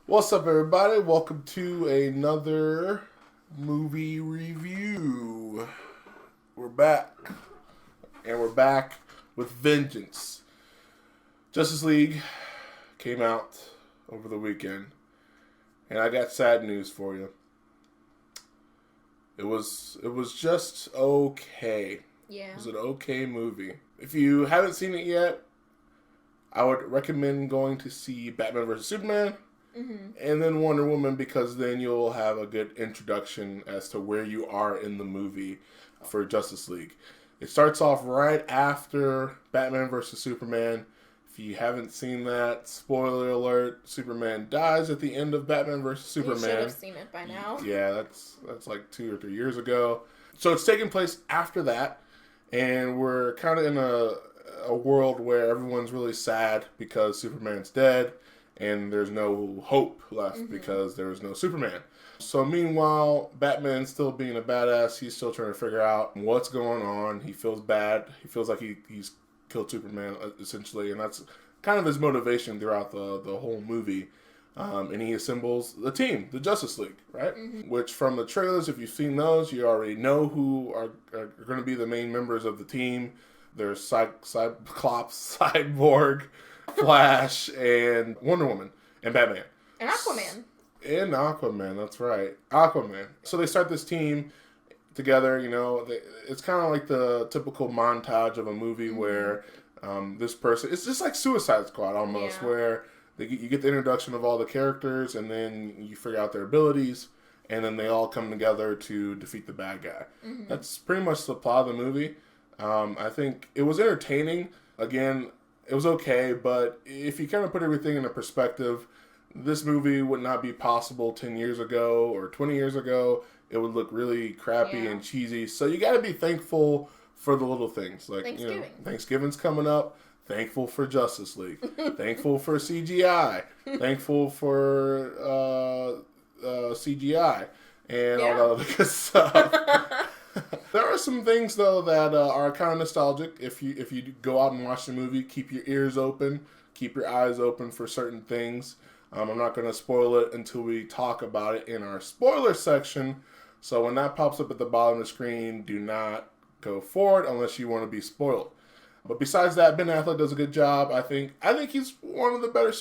What's up, everybody? Welcome to another movie review. We're back, and we're back with vengeance. Justice League came out over the weekend, and I got sad news for you. It was just okay. Yeah. It was an okay movie. If you haven't seen it yet, I would recommend going to see Batman vs. Superman. And then Wonder Woman, because then you'll have a good introduction as to where you are in the movie for Justice League. It starts off right after Batman vs. Superman. If you haven't seen that, spoiler alert, Superman dies at the end of Batman vs. Superman. You should have seen it by now. Yeah, that's like 2 or 3 years ago. So it's taking place after that, and we're kind of in a world where everyone's really sad because Superman's dead. And there's no hope left because there was no Superman. So meanwhile, Batman's still being a badass. He's still trying to figure out what's going on. He feels bad. He feels like he's killed Superman, essentially. And that's kind of his motivation throughout the whole movie. And he assembles the team, the Justice League, right? Which from the trailers, if you've seen those, you already know who are going to be the main members of the team. There's Cyclops, Cyborg, Flash, and Wonder Woman, and Batman. And Aquaman. And Aquaman, that's right. Aquaman. So they start this team together, it's kind of like the typical montage of a movie where this person, it's just like Suicide Squad almost, where you get the introduction of all the characters, and then you figure out their abilities, and then they all come together to defeat the bad guy. That's pretty much the plot of the movie. I think it was entertaining. Again, it was okay, but if you kind of put everything into perspective, this movie would not be possible 10 years ago or 20 years ago. It would look really crappy and cheesy. So you got to be thankful for the little things. Like, Thanksgiving's coming up. Thankful for Justice League. Thankful for CGI. Thankful for CGI. And all that other good stuff. There are some things, though, that are kind of nostalgic. If you go out and watch the movie, keep your ears open, keep your eyes open for certain things. I'm not going to spoil it until we talk about it in our spoiler section. So when that pops up at the bottom of the screen, do not go forward unless you want to be spoiled. But besides that, Ben Affleck does a good job. I think he's one of the better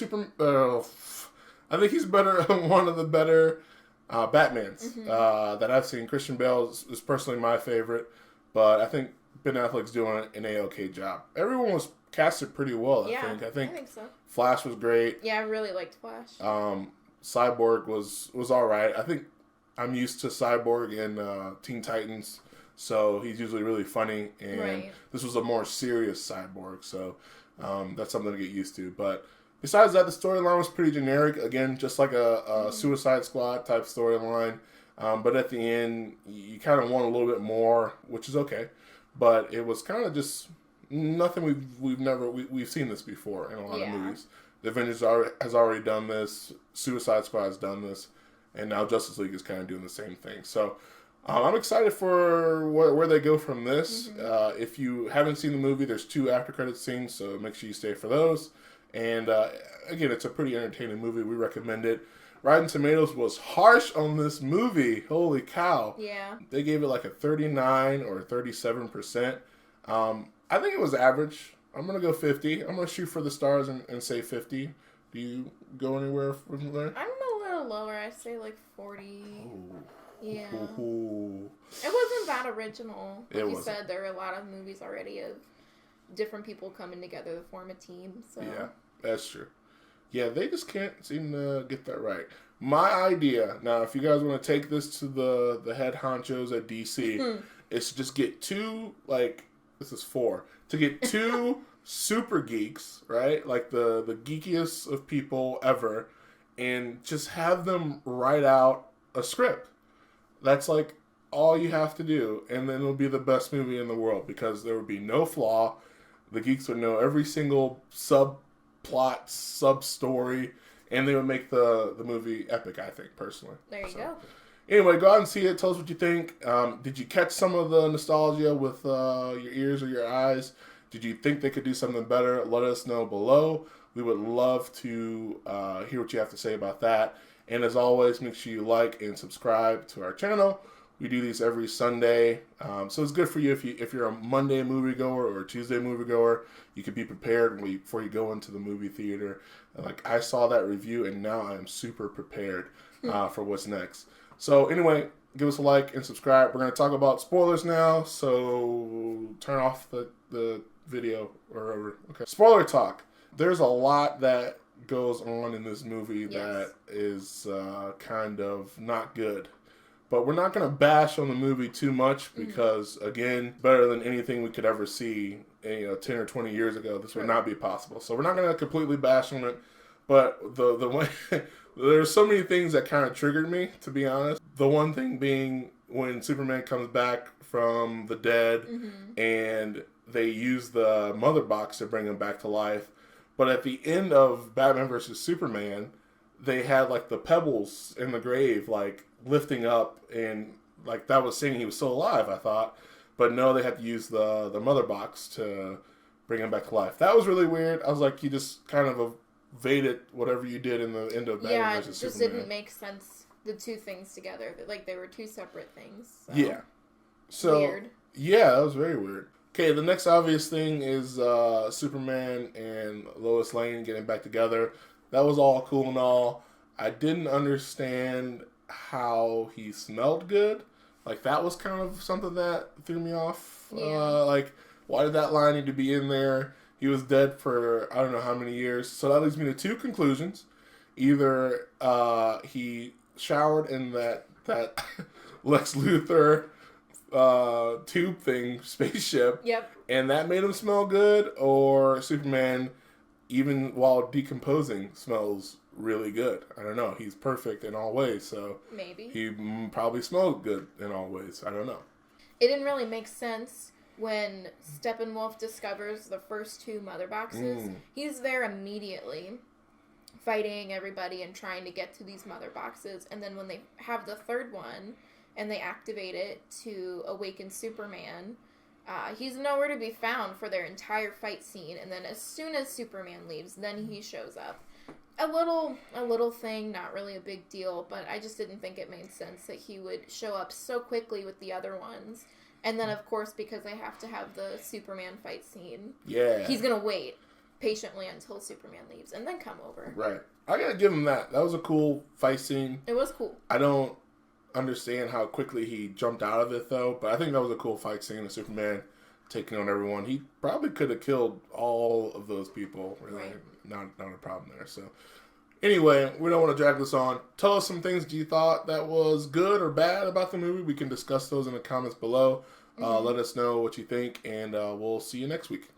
one of the better Batmans that I've seen. Christian Bale is personally my favorite, but I think Ben Affleck's doing an A-OK job. Everyone was casted pretty well, I think so. Flash was great. Yeah, I really liked Flash. Cyborg was all right. I think I'm used to Cyborg in Teen Titans, so he's usually really funny, and this was a more serious Cyborg, so that's something to get used to. But besides that, the storyline was pretty generic. Again, just like a Suicide Squad type storyline. But at the end, you kind of want a little bit more, which is okay. But it was kind of just nothing we've seen this before in a lot of movies. The Avengers has already done this. Suicide Squad has done this. And now Justice League is kind of doing the same thing. So I'm excited for where they go from this. If you haven't seen the movie, there's 2 after credit scenes, so make sure you stay for those. And again, it's a pretty entertaining movie. We recommend it. Rotten Tomatoes was harsh on this movie. Holy cow. Yeah. They gave it like a 39 or 37%. I think it was average. I'm going to go 50. I'm going to shoot for the stars and say 50. Do you go anywhere from there? I'm a little lower. I say like 40. Oh. Yeah. Ooh. It wasn't that original. Like you wasn't. said, there are a lot of movies already of different people coming together to form a team. So. Yeah, that's true. Yeah, they just can't seem to get that right. My idea, now if you guys want to take this to the head honchos at DC, is to just get 2, this is 4, to get 2 super geeks, right? Like the geekiest of people ever, and just have them write out a script. That's like all you have to do, and then it'll be the best movie in the world because there would be no flaw. The geeks would know every single subplot, sub-story, and they would make the movie epic, I think, personally. There you go. Anyway, go out and see it. Tell us what you think. Did you catch some of the nostalgia with your ears or your eyes? Did you think they could do something better? Let us know below. We would love to hear what you have to say about that. And as always, make sure you like and subscribe to our channel. We do these every Sunday, so it's good for you if you're a Monday moviegoer or a Tuesday moviegoer. You can be prepared before you go into the movie theater. Like, I saw that review, and now I'm super prepared for what's next. So anyway, give us a like and subscribe. We're going to talk about spoilers now, so turn off the video or whatever. Okay. Spoiler talk. There's a lot that goes on in this movie that is kind of not good. But we're not going to bash on the movie too much because, again, better than anything we could ever see, 10 or 20 years ago, this would not be possible. So we're not going to completely bash on it. But the way there's so many things that kind of triggered me, to be honest. The one thing being when Superman comes back from the dead and they use the mother box to bring him back to life. But at the end of Batman vs. Superman, they had like the pebbles in the grave, like lifting up, and like that was saying he was still alive, I thought. But no, they had to use the mother box to bring him back to life. That was really weird. I was like, you just kind of evaded whatever you did in the end of Batman vs. Superman. Yeah, it just didn't make sense, the two things together. Like, they were two separate things. So. Yeah. So, weird. Yeah, that was very weird. Okay, the next obvious thing is Superman and Lois Lane getting back together. That was all cool and all. I didn't understand how he smelled good. Like, that was kind of something that threw me off. Yeah. Like, why did that line need to be in there? He was dead for I don't know how many years. So that leads me to two conclusions. Either he showered in that Lex Luthor tube thing, spaceship. Yep. And that made him smell good, or Superman, even while decomposing, smells really good. I don't know. He's perfect in all ways, so maybe he probably smelled good in all ways. I don't know. It didn't really make sense when Steppenwolf discovers the first two mother boxes. He's there immediately, fighting everybody and trying to get to these mother boxes. And then when they have the third one and they activate it to awaken Superman, he's nowhere to be found for their entire fight scene. And then as soon as Superman leaves, then he shows up. A little thing, not really a big deal, but I just didn't think it made sense that he would show up so quickly with the other ones. And then, of course, because they have to have the Superman fight scene, he's going to wait patiently until Superman leaves and then come over. Right. I got to give him that. That was a cool fight scene. It was cool. I don't understand how quickly he jumped out of it, though, but I think that was a cool fight scene of Superman taking on everyone. He probably could have killed all of those people. Really. Right. Not a problem there. So, anyway, we don't want to drag this on. Tell us some things you thought that was good or bad about the movie. We can discuss those in the comments below. Let us know what you think, and we'll see you next week.